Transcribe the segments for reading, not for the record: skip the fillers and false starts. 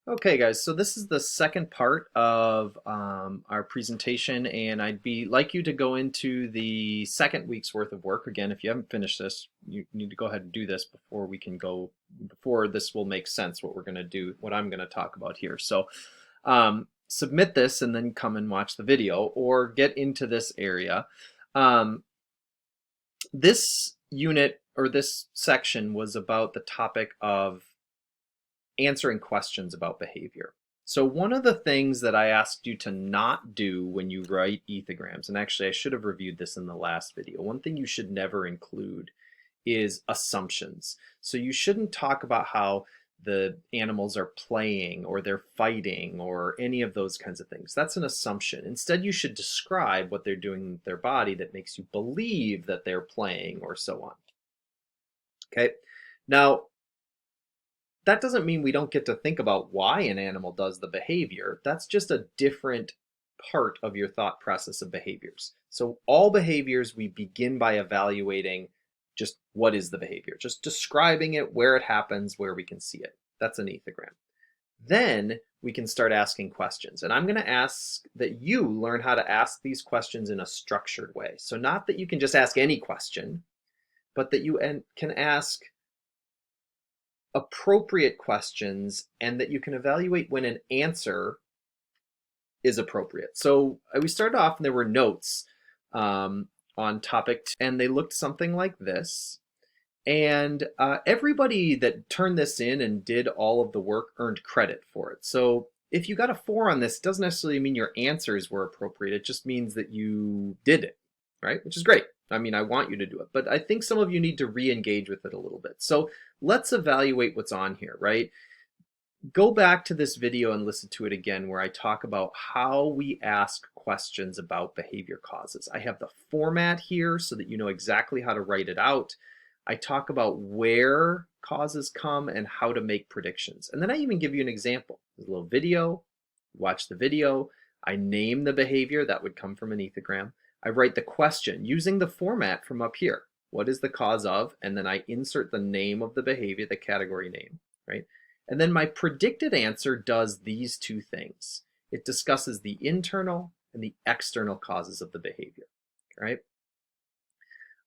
Okay, guys, so this is the second part of our presentation, and I'd be like you to go into the second week's worth of work. Again, if you haven't finished this, you need to go ahead and do this before we can go, before this will make sense what we're going to do, what I'm going to talk about here. So submit this and then come and watch the video or get into this area. Um, this unit or this section was about the topic of answering questions about behavior. So one of the things that I asked you to not do when you write ethograms, and actually I should have reviewed this in the last video, one thing you should never include is assumptions. So you shouldn't talk about how the animals are playing or they're fighting or any of those kinds of things. That's an assumption. Instead, you should describe what they're doing with their body that makes you believe that they're playing or so on. Okay. Now, that doesn't mean we don't get to think about why an animal does the behavior. That's just a different part of your thought process of behaviors. So all behaviors, we begin by evaluating just what is the behavior, just describing it, where it happens, where we can see it. That's an ethogram. Then we can start asking questions. And I'm going to ask that you learn how to ask these questions in a structured way. So not that you can just ask any question, but that you can ask appropriate questions and that you can evaluate when an answer is appropriate. So we started off and there were notes on topic, and they looked something like this. And everybody that turned this in and did all of the work earned credit for it. So if you got a 4 on this, it doesn't necessarily mean your answers were appropriate. It just means that you did it, right? Which is great. I mean, I want you to do it, but I think some of you need to re-engage with it a little bit. So let's evaluate what's on here, right? Go back to this video and listen to it again where I talk about how we ask questions about behavior causes. I have the format here so that you know exactly how to write it out. I talk about where causes come and how to make predictions. And then I even give you an example. There's a little video, watch the video. I name the behavior that would come from an ethogram. I write the question using the format from up here. What is the cause of? And then I insert the name of the behavior, the category name, right? And then my predicted answer does these two things. It discusses the internal and the external causes of the behavior, right?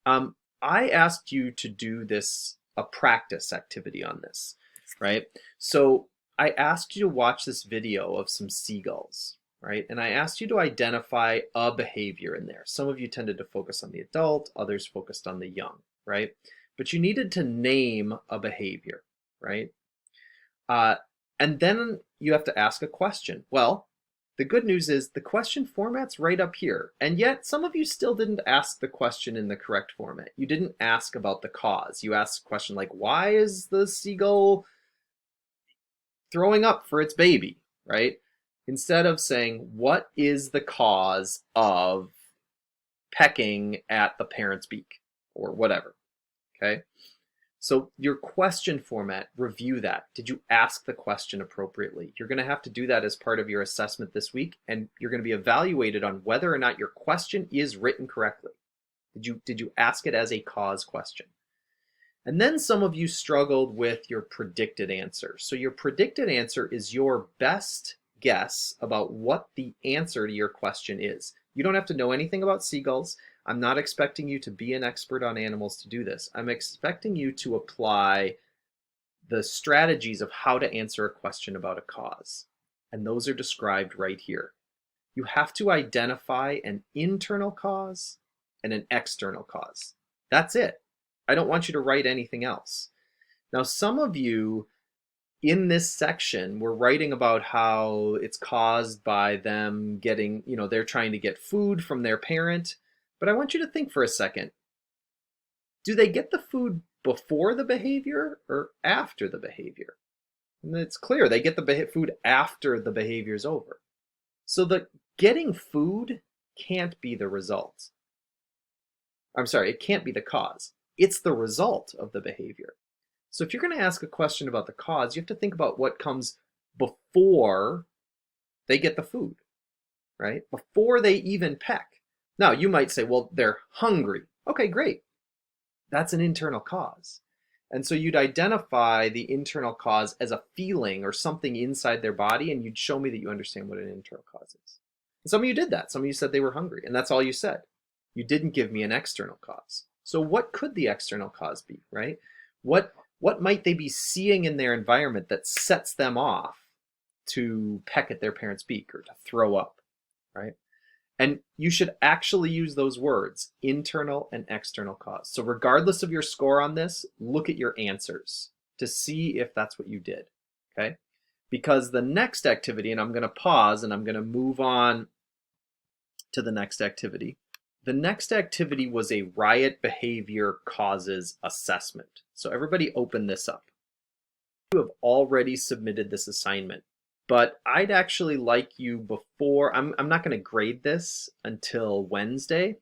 I asked you to do this, a practice activity on this, right? So I asked you to watch this video of some seagulls, right? And I asked you to identify a behavior in there. Some of you tended to focus on the adult, others focused on the young, right? But you needed to name a behavior, right? And then you have to ask a question. Well, the good news is the question format's right up here. And yet some of you still didn't ask the question in the correct format. You didn't ask about the cause. You asked a question like, why is the seagull throwing up for its baby, right? Instead of saying, what is the cause of pecking at the parent's beak or whatever, okay? So your question format, review that. Did you ask the question appropriately? You're going to have to do that as part of your assessment this week, and you're going to be evaluated on whether or not your question is written correctly. Did you ask it as a cause question? And then some of you struggled with your predicted answer. So your predicted answer is your best guess about what the answer to your question is. You don't have to know anything about seagulls. I'm not expecting you to be an expert on animals to do this. I'm expecting you to apply the strategies of how to answer a question about a cause. And those are described right here. You have to identify an internal cause and an external cause. That's it. I don't want you to write anything else. Now, some of you in this section were writing about how it's caused by them getting, they're trying to get food from their parent. But I want you to think for a second. Do they get the food before the behavior or after the behavior? And it's clear they get the food after the behavior is over. So the getting food can't be the result. I'm sorry, it can't be the cause. It's the result of the behavior. So if you're going to ask a question about the cause, you have to think about what comes before they get the food, right? Before they even peck. Now, you might say, well, they're hungry. Okay, great. That's an internal cause. And so you'd identify the internal cause as a feeling or something inside their body, and you'd show me that you understand what an internal cause is. And some of you did that. Some of you said they were hungry, and that's all you said. You didn't give me an external cause. So what could the external cause be, right? What might they be seeing in their environment that sets them off to peck at their parent's beak or to throw up, right? And you should actually use those words, internal and external cause. So regardless of your score on this, look at your answers to see if that's what you did, okay? Because the next activity, and I'm going to pause and I'm going to move on to the next activity. The next activity was a riot behavior causes assessment. So everybody open this up. You have already submitted this assignment, but I'd actually like you before, I'm not going to grade this until Wednesday.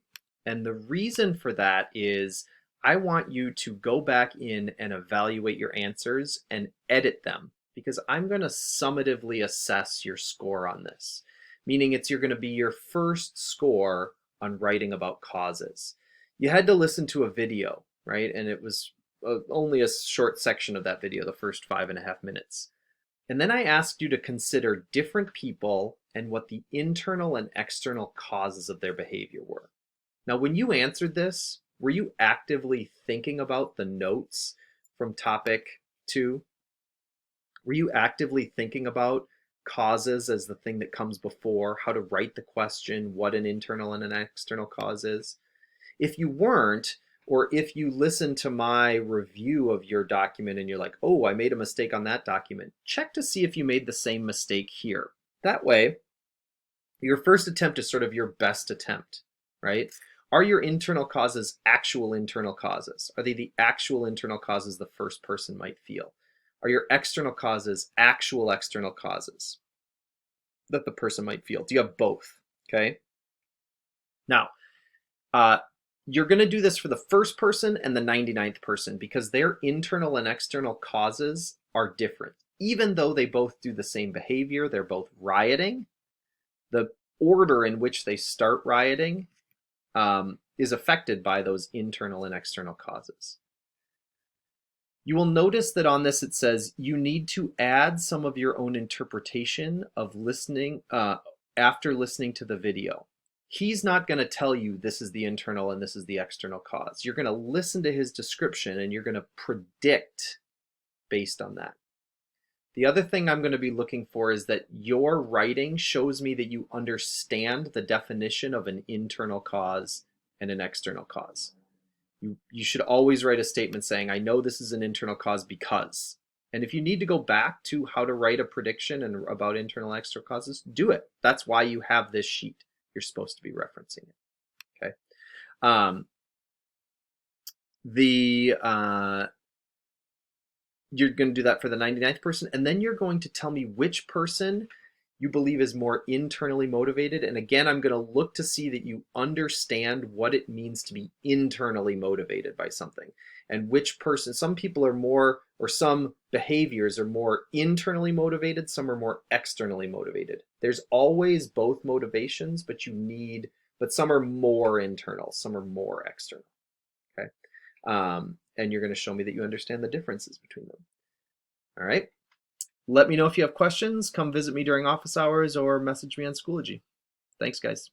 And the reason for that is I want you to go back in and evaluate your answers and edit them, because I'm going to summatively assess your score on this, meaning you're going to be your first score on writing about causes. You had to listen to a video, right? And it was only a short section of that video, the first 5.5 minutes. And then I asked you to consider different people and what the internal and external causes of their behavior were. Now, when you answered this, were you actively thinking about the notes from topic 2? Were you actively thinking about causes as the thing that comes before, how to write the question, what an internal and an external cause is? If you weren't, or if you listen to my review of your document and you're like, oh, I made a mistake on that document, check to see if you made the same mistake here. That way, your first attempt is sort of your best attempt, right? Are your internal causes actual internal causes? Are they the actual internal causes the first person might feel? Are your external causes actual external causes that the person might feel? Do you have both? Okay. Now, you're going to do this for the first person and the 99th person because their internal and external causes are different. Even though they both do the same behavior, they're both rioting, the order in which they start rioting is affected by those internal and external causes. You will notice that on this it says you need to add some of your own interpretation of listening after listening to the video. He's not going to tell you this is the internal and this is the external cause. You're going to listen to his description and you're going to predict based on that. The other thing I'm going to be looking for is that your writing shows me that you understand the definition of an internal cause and an external cause. You should always write a statement saying, I know this is an internal cause because. And if you need to go back to how to write a prediction and about internal and external causes, do it. That's why you have this sheet. You're supposed to be referencing it. Okay. You're going to do that for the 99th person, and then you're going to tell me which person you believe is more internally motivated. And again, I'm going to look to see that you understand what it means to be internally motivated by something, and which person. Some people are more, or some behaviors are more internally motivated, some are more externally motivated. There's always both motivations, but some are more internal, some are more external. Okay. And you're going to show me that you understand the differences between them. All right. Let me know if you have questions. Come visit me during office hours or message me on Schoology. Thanks, guys.